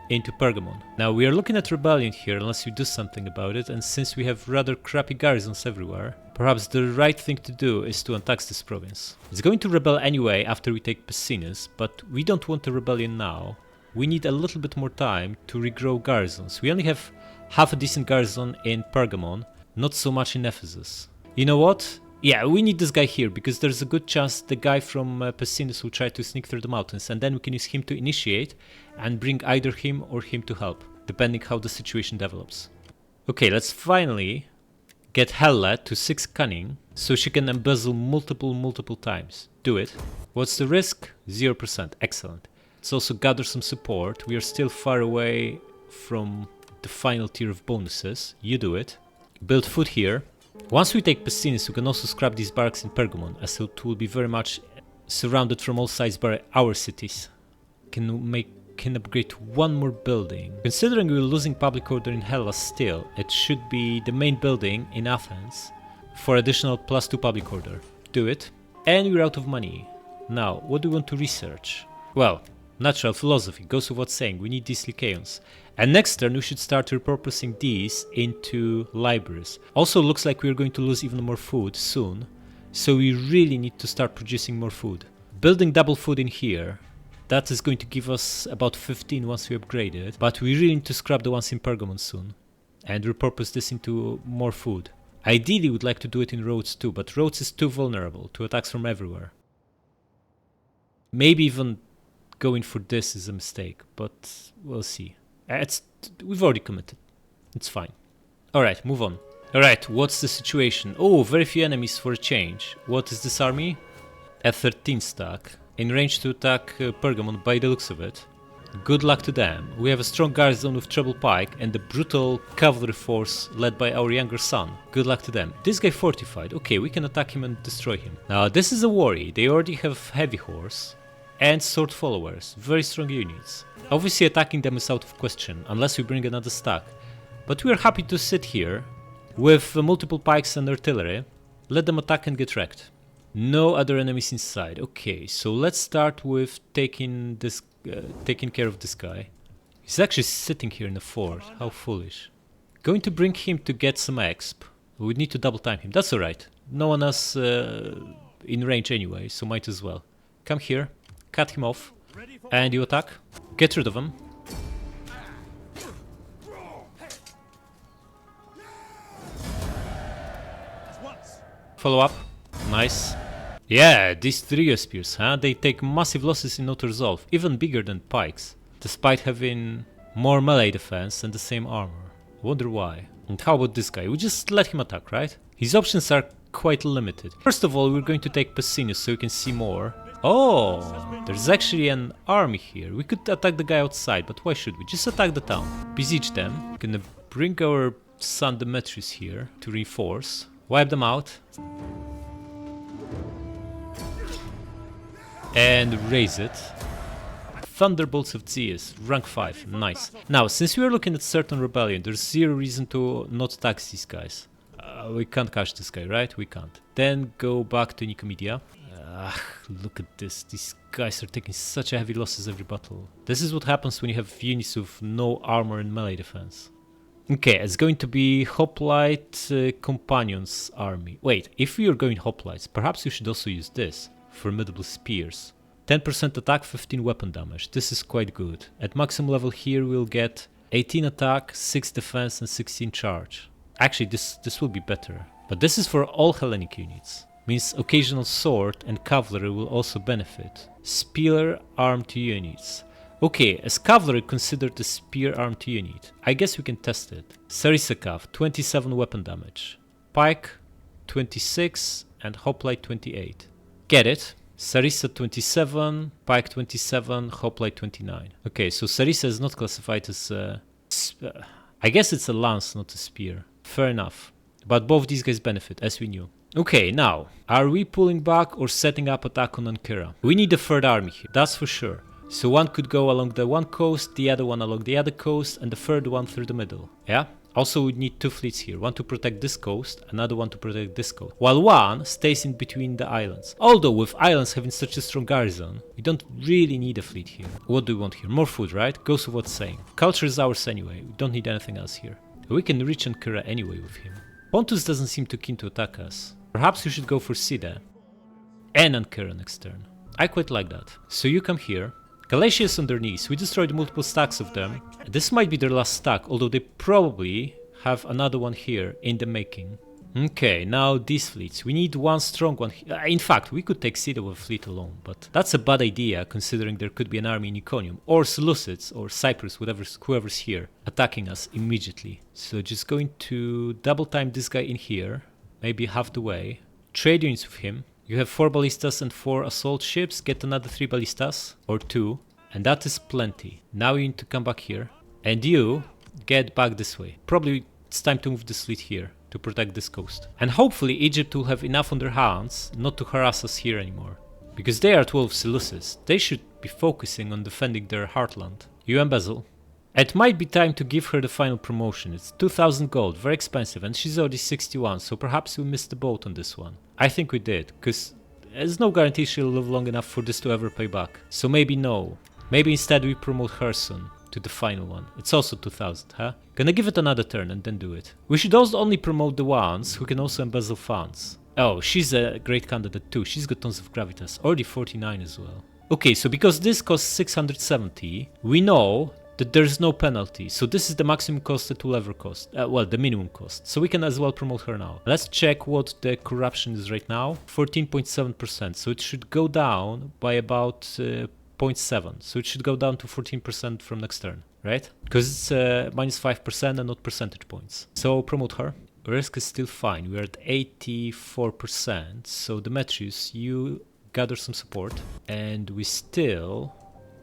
into Pergamon. Now we are looking at rebellion here unless we do something about it, and since we have rather crappy garrisons everywhere, perhaps the right thing to do is to annex this province. It's going to rebel anyway after we take Pessinus, but we don't want a rebellion now. We need a little bit more time to regrow garrisons. We only have Have a decent garrison in Pergamon, not so much in Ephesus. You know what? Yeah, we need this guy here, because there's a good chance the guy from Pessinus will try to sneak through the mountains, and then we can use him to initiate and bring either him or him to help, depending how the situation develops. Okay, let's finally get Hella to 6 cunning, so she can embezzle multiple times. Do it. What's the risk? 0%. Excellent. Let's also gather some support. We are still far away from the final tier of bonuses. You do it. Build food here. Once we take Pessinus, we can also scrap these barracks in Pergamon, as it will be very much surrounded from all sides by our cities. Can upgrade one more building. Considering we're losing public order in Hellas still, it should be the main building in Athens for additional +2 public order. Do it. And we're out of money. Now, what do we want to research? Well, natural philosophy goes without saying, we need these Lycaons. And next turn we should start repurposing these into libraries. Also looks like we're going to lose even more food soon, so we really need to start producing more food. Building double food in here, that is going to give us about 15 once we upgrade it, but we really need to scrap the ones in Pergamon soon and repurpose this into more food. Ideally we'd like to do it in Rhodes too, but Rhodes is too vulnerable to attacks from everywhere. Maybe even going for this is a mistake, but we'll see. We've already committed. It's fine. Alright, move on. Alright, what's the situation? Oh, very few enemies for a change. What is this army? A 13 stack. In range to attack Pergamon by the looks of it. Good luck to them. We have a strong garrison with treble pike and a brutal cavalry force led by our younger son. Good luck to them. This guy fortified. Okay, we can attack him and destroy him. Now, this is a worry. They already have heavy horse and sword followers. Very strong units. Obviously attacking them is out of question, unless we bring another stack. But we are happy to sit here with multiple pikes and artillery. Let them attack and get wrecked. No other enemies inside. Okay, so let's start with taking care of this guy. He's actually sitting here in the fort. How foolish. Going to bring him to get some exp. We need to double time him. That's alright. No one else in range anyway, so might as well. Come here, cut him off, and you attack. Get rid of him. Follow up. Nice. Yeah, these trio spears, huh? They take massive losses in auto resolve, even bigger than pikes, despite having more melee defense and the same armor. Wonder why. And how about this guy? We just let him attack, right? His options are quite limited. First of all, we're going to take Pessinus so we can see more. Oh, there's actually an army here. We could attack the guy outside, but why should we? Just attack the town. Besiege them. We're gonna bring our son Demetrius here to reinforce. Wipe them out. And raise it. Thunderbolts of Zeus, rank 5, nice. Now, since we are looking at certain rebellion, there's zero reason to not tax these guys. We can't catch this guy, right? We can't. Then go back to Nicomedia. Look at this. These guys are taking such heavy losses every battle. This is what happens when you have units with no armor and melee defense. Okay, it's going to be Hoplite Companions army. Wait, if we are going Hoplites, perhaps we should also use this. Formidable spears. 10% attack, 15 weapon damage. This is quite good. At maximum level here we'll get 18 attack, 6 defense and 16 charge. Actually this will be better. But this is for all Hellenic units. Means occasional sword and cavalry will also benefit. Spear armed units. Okay, as cavalry considered a spear armed unit. I guess we can test it. Sarissa 27 weapon damage. Pike 26 and Hoplite 28. Get it? Sarissa 27, Pike 27, Hoplite 29. Okay, so Sarissa is not classified as I guess it's a lance, not a spear. Fair enough. But both these guys benefit, as we knew. Okay, now, are we pulling back or setting up attack on Ankara? We need a third army here, that's for sure. So one could go along the one coast, the other one along the other coast, and the third one through the middle. Yeah? Also, we need 2 fleets here, one to protect this coast, another one to protect this coast, while one stays in between the islands. Although with islands having such a strong garrison, we don't really need a fleet here. What do we want here? More food, right? Goes without saying. Culture is ours anyway, we don't need anything else here. We can reach Ankara anyway with him. Pontus doesn't seem too keen to attack us. Perhaps we should go for Sida and Ankara next turn. I quite like that. So you come here, Galatia is on their knees. We destroyed multiple stacks of them. This might be their last stack, although they probably have another one here in the making. Okay, now these fleets. We need one strong one. In fact, we could take Cita with a fleet alone, but that's a bad idea considering there could be an army in Iconium, or Seleucids, or Cyprus, whoever's here, attacking us immediately. So just going to double time this guy in here, maybe half the way. Trade units with him. You have 4 ballistas and 4 assault ships. Get another 3 ballistas, or 2, and that is plenty. Now you need to come back here, and you get back this way. Probably it's time to move this fleet here to protect this coast. And hopefully Egypt will have enough on their hands not to harass us here anymore. Because they are 12 Seleucids, they should be focusing on defending their heartland. You embezzle. It might be time to give her the final promotion. It's 2000 gold, very expensive, and she's already 61, so perhaps we missed the boat on this one. I think we did, because there's no guarantee she'll live long enough for this to ever pay back. So maybe no. Maybe instead we promote her soon to the final one. It's also 2000, huh? Gonna give it another turn and then do it. We should also only promote the ones who can also embezzle funds. Oh, she's a great candidate too. She's got tons of gravitas. Already 49 as well. Okay, so because this costs 670, we know that there's no penalty. So this is the maximum cost it will ever cost. Well, the minimum cost. So we can as well promote her now. Let's check what the corruption is right now. 14.7%. So it should go down by about 0.7, so it should go down to 14% from next turn, right? Because it's minus 5% and not percentage points. So promote her. Risk is still fine. We're at 84%. So Demetrius, you gather some support, and we still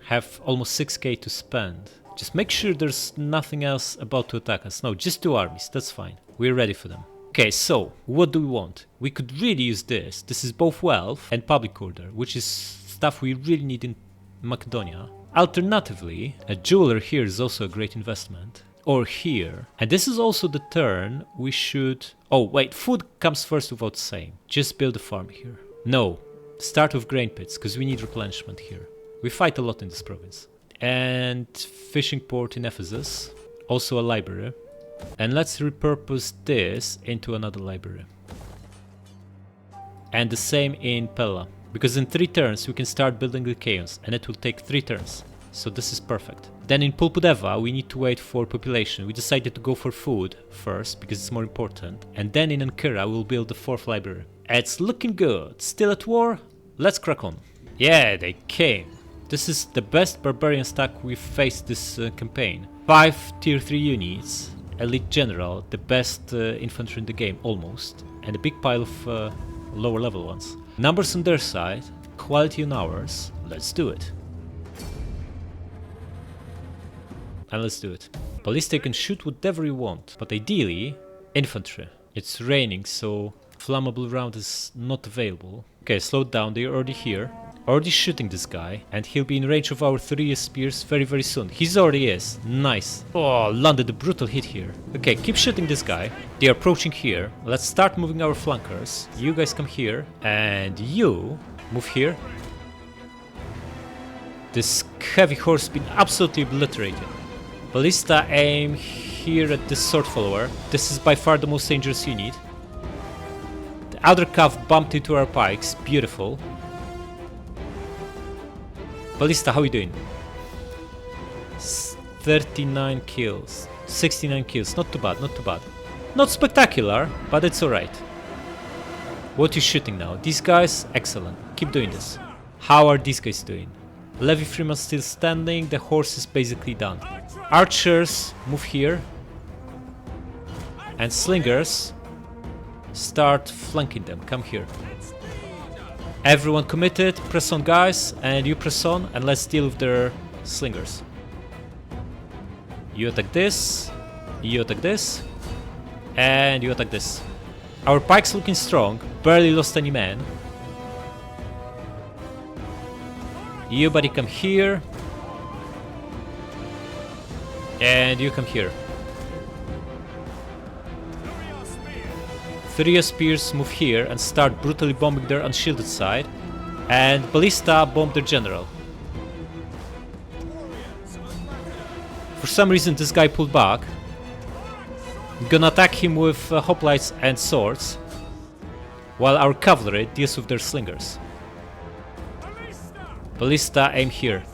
have almost 6k to spend. Just make sure there's nothing else about to attack us. No, just 2 armies. That's fine. We're ready for them. Okay, so what do we want? We could really use this. This is both wealth and public order, which is stuff we really need in Macedonia. Alternatively, a jeweler here is also a great investment. Or here. And this is also the turn we should... Oh, wait, food comes first without saying. Just build a farm here. No, start with grain pits, because we need replenishment here. We fight a lot in this province. And fishing port in Ephesus. Also a library. And let's repurpose this into another library. And the same in Pella. Because in 3 turns we can start building the chaos, and it will take 3 turns. So this is perfect. Then in Pulpudeva we need to wait for population. We decided to go for food first, because it's more important. And then in Ankara we'll build the 4th library. It's looking good. Still at war? Let's crack on. Yeah, they came. This is the best barbarian stack we've faced this campaign. 5 tier 3 units. Elite general, the best infantry in the game, almost. And a big pile of lower level ones. Numbers on their side, quality on ours. Let's do it. And let's do it. Ballista can shoot whatever you want, but ideally, infantry. It's raining, so flammable round is not available. Okay, slow down, they're already here. Already shooting this guy, and he'll be in range of our 3 spears very soon. He already is. Nice. Oh, landed a brutal hit here. Okay, keep shooting this guy. They're approaching here. Let's start moving our flankers. You guys come here, and you move here. This heavy horse has been absolutely obliterated. Ballista aim here at this sword follower. This is by far the most dangerous unit. The outer calf bumped into our pikes. Beautiful. Ballista, how are you doing? 39 kills, 69 kills, not too bad, not too bad. Not spectacular, but it's alright. What are you shooting now? These guys, excellent. Keep doing this. How are these guys doing? Levy Freeman still standing, the horse is basically done. Archers, move here. And slingers, start flanking them, come here. Everyone committed, press on guys, and you press on, and let's deal with their slingers. You attack this, you attack this, and you attack this. Our pikes looking strong, barely lost any men. You buddy come here, and you come here. 3 spears move here and start brutally bombing their unshielded side, and Ballista bomb their general. For some reason this guy pulled back. I'm gonna attack him with hoplites and swords, while our cavalry deals with their slingers. Ballista aim here.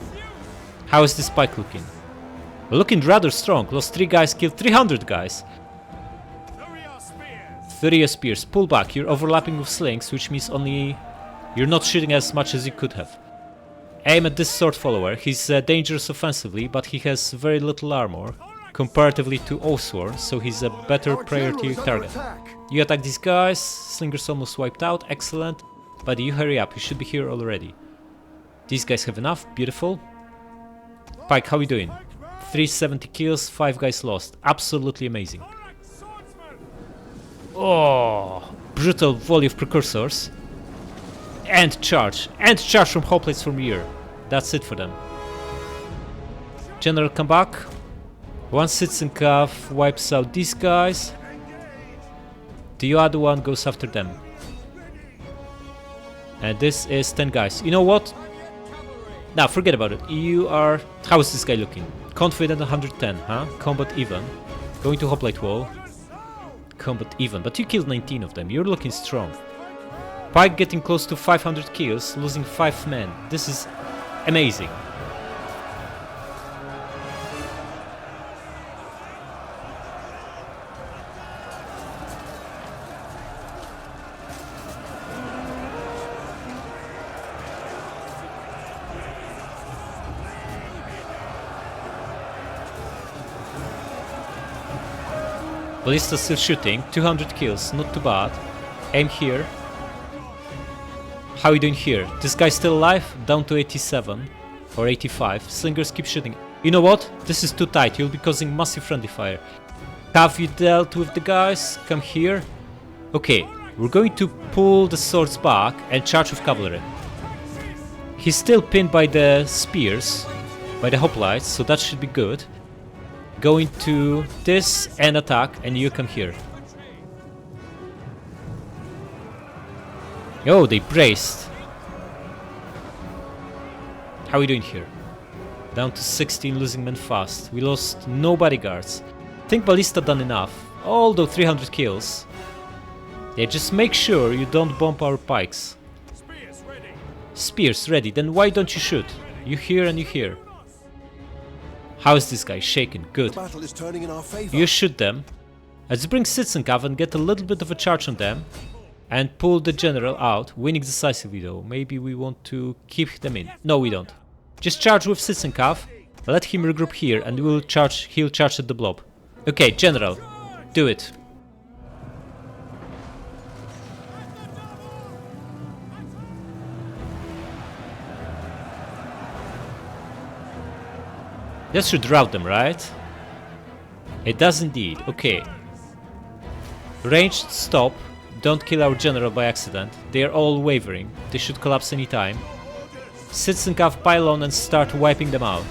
How is this pike looking? Looking rather strong. Lost 3 guys, killed 300 guys. 30 spears. Pull back. You're overlapping with slings, which means only you're not shooting as much as you could have. Aim at this sword follower. He's dangerous offensively, but he has very little armor comparatively to Osworn, so he's a better priority target. You attack these guys. Slinger's almost wiped out. Excellent. Buddy, you hurry up. You should be here already. These guys have enough. Beautiful. Pike, how are you doing? 370 kills, 5 guys lost. Absolutely amazing. Oh, brutal volley of precursors. And charge. And charge from hoplites from rear. That's it for them. General, come back. One sits in calf, wipes out these guys. The other one goes after them. And this is 10 guys. You know what? Now forget about it. You are... How is this guy looking? Confident 110, huh? Combat even. Going to hoplite wall. Combat even. But you killed 19 of them. You're looking strong. Pike getting close to 500 kills, losing 5 men. This is amazing. Ballista still shooting, 200 kills, not too bad. Aim here. How are you doing here? This guy's still alive? Down to 87 or 85. Slingers keep shooting. You know what? This is too tight, you'll be causing massive friendly fire. Have you dealt with the guys? Come here. Okay, we're going to pull the swords back and charge with cavalry. He's still pinned by the spears, by the hoplites, so that should be good. Going to this and attack, and you come here. Oh, they braced. How are we doing here? Down to 16, losing men fast. We lost no bodyguards. I think Ballista done enough, although 300 kills. Yeah, just make sure you don't bomb our pikes. Spears ready. Spears ready, then why don't you shoot? You here and you here. How is this guy shaking? Good. The battle is turning in our favor. You shoot them. Let's bring Sitzenkav and get a little bit of a charge on them. And pull the general out, winning decisively though. Maybe we want to keep them in. No, we don't. Just charge with Sitzenkav. Let him regroup here and he'll charge at the blob. Okay, general. Do it. That should rout them, right? It does indeed. Okay. Ranged, stop. Don't kill our general by accident. They are all wavering. They should collapse anytime. Sitzenkav pile on and start wiping them out.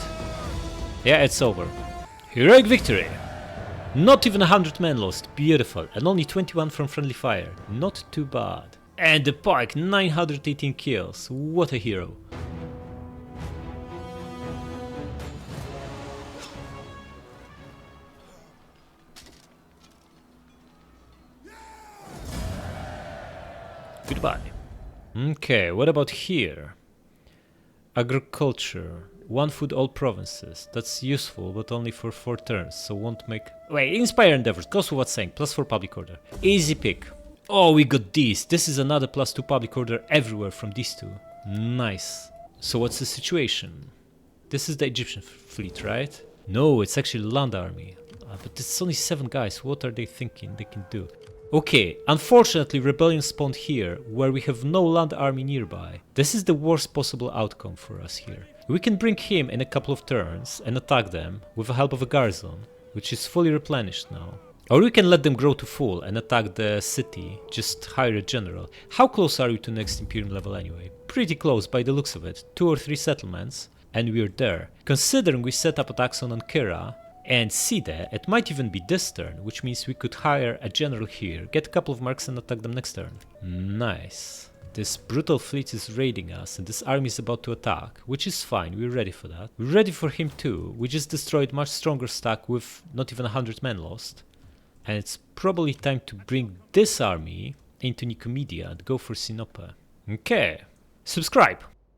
Yeah, it's over. Heroic victory! Not even 100 men lost. Beautiful. And only 21 from friendly fire. Not too bad. And the pike, 918 kills. What a hero. Goodbye. Okay, what about here? Agriculture. 1 food all provinces. That's useful, but only for 4 turns, so won't make... Wait, inspire endeavors. Goes with what's saying. +4 public order. Easy pick. Oh, we got these. This is another +2 public order everywhere from these two. Nice. So what's the situation? This is the Egyptian fleet, right? No, it's actually land army. But it's only 7 guys. What are they thinking they can do? Okay, unfortunately rebellion spawned here, where we have no land army nearby. This is the worst possible outcome for us here. We can bring him in a couple of turns and attack them with the help of a garrison, which is fully replenished now. Or we can let them grow to full and attack the city, just hire a general. How close are we to next Imperium level anyway? Pretty close by the looks of it, 2 or 3 settlements, and we're there. Considering we set up attacks on Ankara and Side, it might even be this turn, which means we could hire a general here, get a couple of marks and attack them next turn. Nice. This brutal fleet is raiding us and this army is about to attack, which is fine, we're ready for that. We're ready for him too. We just destroyed much stronger stack with not even 100 men lost. And it's probably time to bring this army into Nicomedia and go for Sinope. Okay. Subscribe!